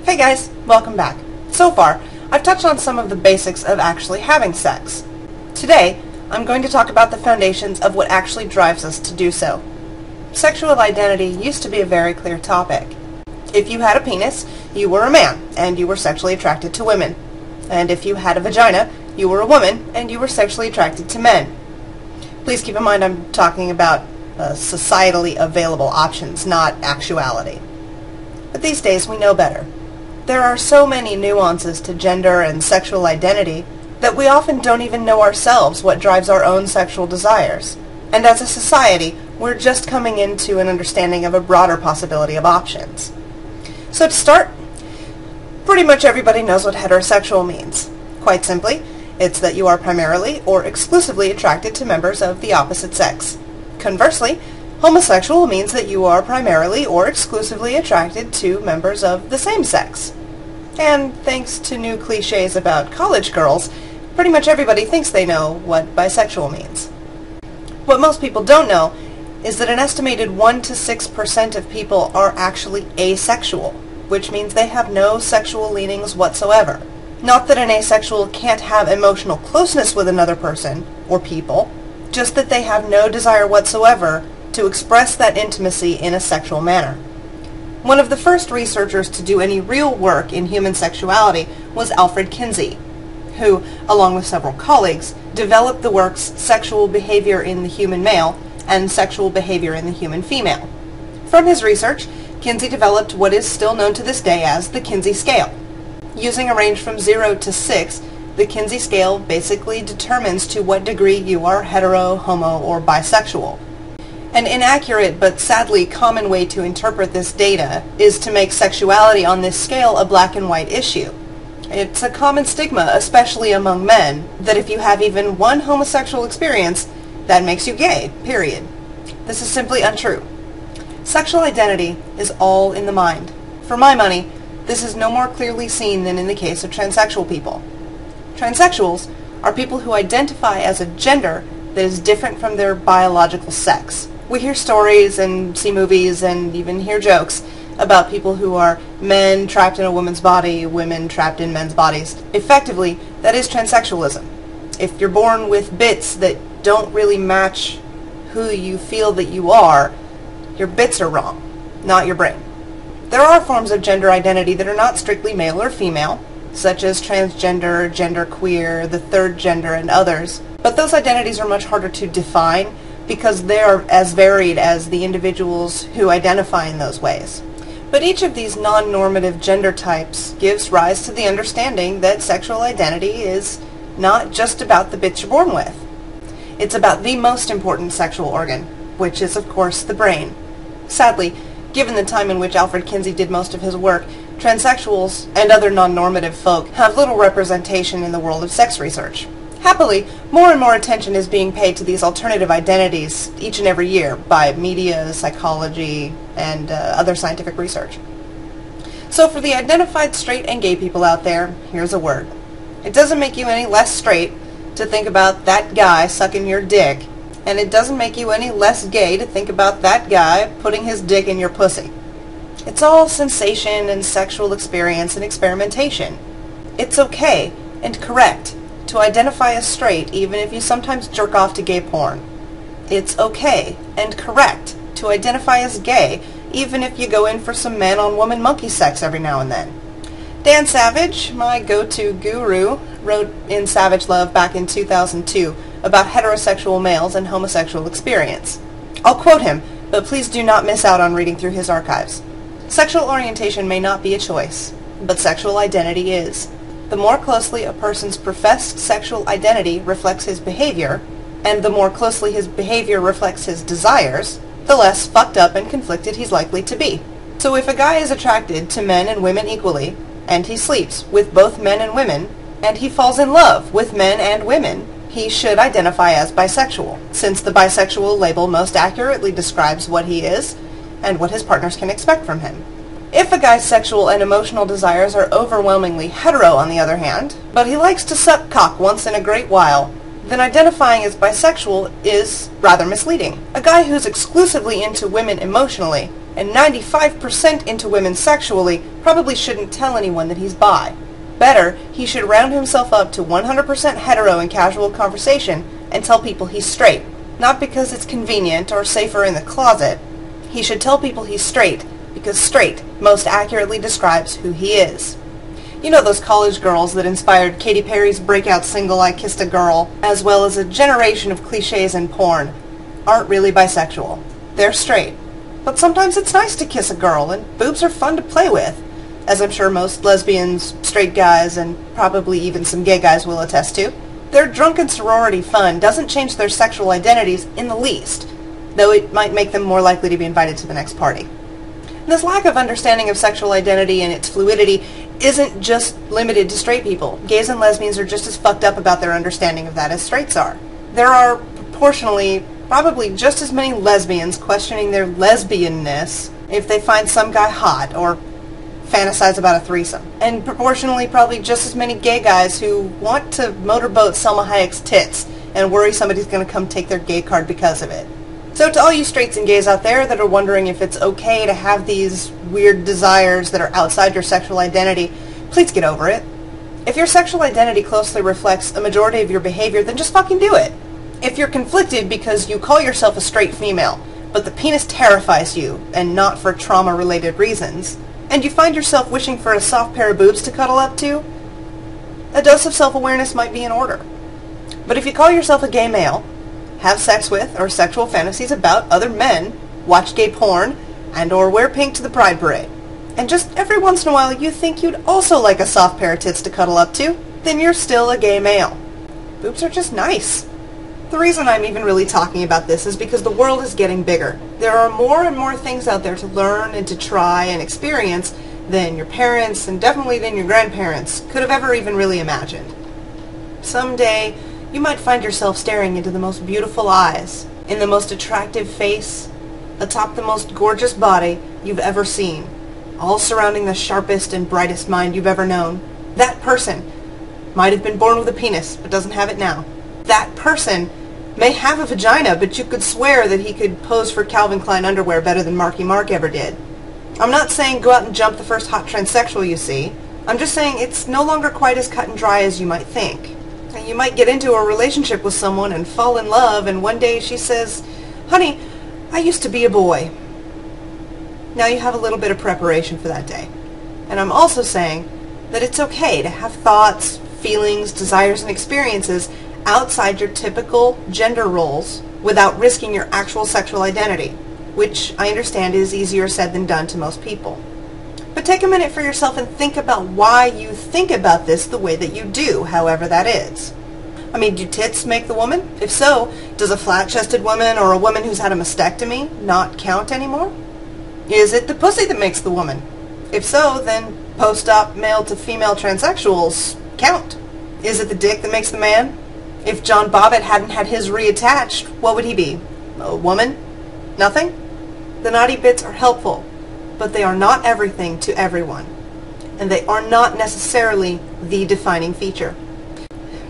Hey guys, welcome back. So far, I've touched on some of the basics of actually having sex. Today, I'm going to talk about the foundations of what actually drives us to do so. Sexual identity used to be a very clear topic. If you had a penis, you were a man, and you were sexually attracted to women. And if you had a vagina, you were a woman, and you were sexually attracted to men. Please keep in mind I'm talking about societally available options, not actuality. But these days we know better. There are so many nuances to gender and sexual identity that we often don't even know ourselves what drives our own sexual desires. And as a society, we're just coming into an understanding of a broader possibility of options. So to start, pretty much everybody knows what heterosexual means. Quite simply, it's that you are primarily or exclusively attracted to members of the opposite sex. Conversely, homosexual means that you are primarily or exclusively attracted to members of the same sex. And thanks to new cliches about college girls, pretty much everybody thinks they know what bisexual means. What most people don't know is that an estimated 1 to 6% of people are actually asexual, which means they have no sexual leanings whatsoever. Not that an asexual can't have emotional closeness with another person, or people, just that they have no desire whatsoever to express that intimacy in a sexual manner. One of the first researchers to do any real work in human sexuality was Alfred Kinsey, who, along with several colleagues, developed the works Sexual Behavior in the Human Male and Sexual Behavior in the Human Female. From his research, Kinsey developed what is still known to this day as the Kinsey scale. Using a range from 0 to 6, the Kinsey scale basically determines to what degree you are hetero, homo, or bisexual. An inaccurate but sadly common way to interpret this data is to make sexuality on this scale a black and white issue. It's a common stigma, especially among men, that if you have even one homosexual experience, that makes you gay, period. This is simply untrue. Sexual identity is all in the mind. For my money, this is no more clearly seen than in the case of transsexual people. Transsexuals are people who identify as a gender that is different from their biological sex. We hear stories and see movies and even hear jokes about people who are men trapped in a woman's body, women trapped in men's bodies. Effectively, that is transsexualism. If you're born with bits that don't really match who you feel that you are, your bits are wrong, not your brain. There are forms of gender identity that are not strictly male or female, such as transgender, genderqueer, the third gender, and others. But those identities are much harder to define because they are as varied as the individuals who identify in those ways. But each of these non-normative gender types gives rise to the understanding that sexual identity is not just about the bits you're born with. It's about the most important sexual organ, which is, of course, the brain. Sadly, given the time in which Alfred Kinsey did most of his work, transsexuals and other non-normative folk have little representation in the world of sex research. Happily, more and more attention is being paid to these alternative identities each and every year by media, psychology, and other scientific research. So for the identified straight and gay people out there, here's a word. It doesn't make you any less straight to think about that guy sucking your dick, and it doesn't make you any less gay to think about that guy putting his dick in your pussy. It's all sensation and sexual experience and experimentation. It's okay and correct to identify as straight even if you sometimes jerk off to gay porn. It's okay and correct to identify as gay even if you go in for some man-on-woman monkey sex every now and then. Dan Savage, my go-to guru, wrote in Savage Love back in 2002 about heterosexual males and homosexual experience. I'll quote him, but please do not miss out on reading through his archives. Sexual orientation may not be a choice, but sexual identity is. The more closely a person's professed sexual identity reflects his behavior, and the more closely his behavior reflects his desires, the less fucked up and conflicted he's likely to be. So if a guy is attracted to men and women equally, and he sleeps with both men and women, and he falls in love with men and women, he should identify as bisexual, since the bisexual label most accurately describes what he is and what his partners can expect from him. If a guy's sexual and emotional desires are overwhelmingly hetero, on the other hand, but he likes to suck cock once in a great while, then identifying as bisexual is rather misleading. A guy who's exclusively into women emotionally and 95% into women sexually probably shouldn't tell anyone that he's bi. Better, he should round himself up to 100% hetero in casual conversation and tell people he's straight. Not because it's convenient or safer in the closet. He should tell people he's straight because straight most accurately describes who he is. You know those college girls that inspired Katy Perry's breakout single I Kissed a Girl, as well as a generation of cliches in porn, aren't really bisexual. They're straight. But sometimes it's nice to kiss a girl, and boobs are fun to play with, as I'm sure most lesbians, straight guys, and probably even some gay guys will attest to. Their drunken sorority fun doesn't change their sexual identities in the least, though it might make them more likely to be invited to the next party. This lack of understanding of sexual identity and its fluidity isn't just limited to straight people. Gays and lesbians are just as fucked up about their understanding of that as straights are. There are proportionally probably just as many lesbians questioning their lesbianness if they find some guy hot or fantasize about a threesome. And proportionally probably just as many gay guys who want to motorboat Selma Hayek's tits and worry somebody's going to come take their gay card because of it. So to all you straights and gays out there that are wondering if it's okay to have these weird desires that are outside your sexual identity, please get over it. If your sexual identity closely reflects a majority of your behavior, then just fucking do it. If you're conflicted because you call yourself a straight female, but the penis terrifies you, and not for trauma-related reasons, and you find yourself wishing for a soft pair of boobs to cuddle up to, a dose of self-awareness might be in order. But if you call yourself a gay male, have sex with or sexual fantasies about other men, watch gay porn, and or wear pink to the Pride Parade, and just every once in a while you think you'd also like a soft pair of tits to cuddle up to, then you're still a gay male. Boobs are just nice. The reason I'm even really talking about this is because the world is getting bigger. There are more and more things out there to learn and to try and experience than your parents, and definitely than your grandparents, could have ever even really imagined. Someday, you might find yourself staring into the most beautiful eyes, in the most attractive face, atop the most gorgeous body you've ever seen, all surrounding the sharpest and brightest mind you've ever known. That person might have been born with a penis, but doesn't have it now. That person may have a vagina, but you could swear that he could pose for Calvin Klein underwear better than Marky Mark ever did. I'm not saying go out and jump the first hot transsexual you see. I'm just saying it's no longer quite as cut and dry as you might think. You might get into a relationship with someone and fall in love, and one day she says, "Honey, I used to be a boy." Now you have a little bit of preparation for that day. And I'm also saying that it's okay to have thoughts, feelings, desires, and experiences outside your typical gender roles without risking your actual sexual identity, which I understand is easier said than done to most people. But take a minute for yourself and think about why you think about this the way that you do, however that is. I mean, do tits make the woman? If so, does a flat-chested woman or a woman who's had a mastectomy not count anymore? Is it the pussy that makes the woman? If so, then post-op male-to-female transsexuals count. Is it the dick that makes the man? If John Bobbitt hadn't had his reattached, what would he be? A woman? Nothing? The naughty bits are helpful, but they are not everything to everyone, and they are not necessarily the defining feature.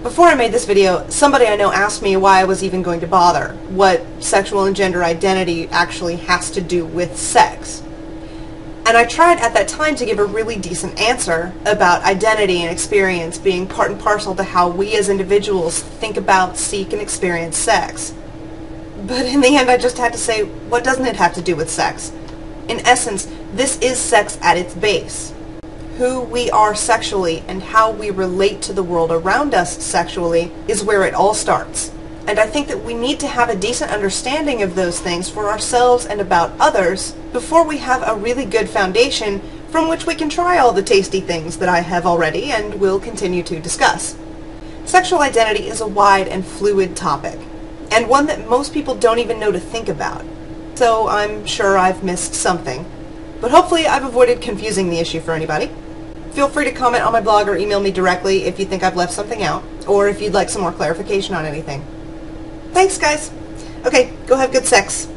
Before I made this video, somebody I know asked me why I was even going to bother, what sexual and gender identity actually has to do with sex. And I tried at that time to give a really decent answer about identity and experience being part and parcel to how we as individuals think about, seek, and experience sex. But in the end I just had to say, what doesn't it have to do with sex? In essence, this is sex at its base. Who we are sexually and how we relate to the world around us sexually is where it all starts. And I think that we need to have a decent understanding of those things for ourselves and about others before we have a really good foundation from which we can try all the tasty things that I have already and will continue to discuss. Sexual identity is a wide and fluid topic, and one that most people don't even know to think about. so I'm sure I've missed something. But hopefully I've avoided confusing the issue for anybody. Feel free to comment on my blog or email me directly if you think I've left something out, or if you'd like some more clarification on anything. Thanks, guys. Okay, go have good sex.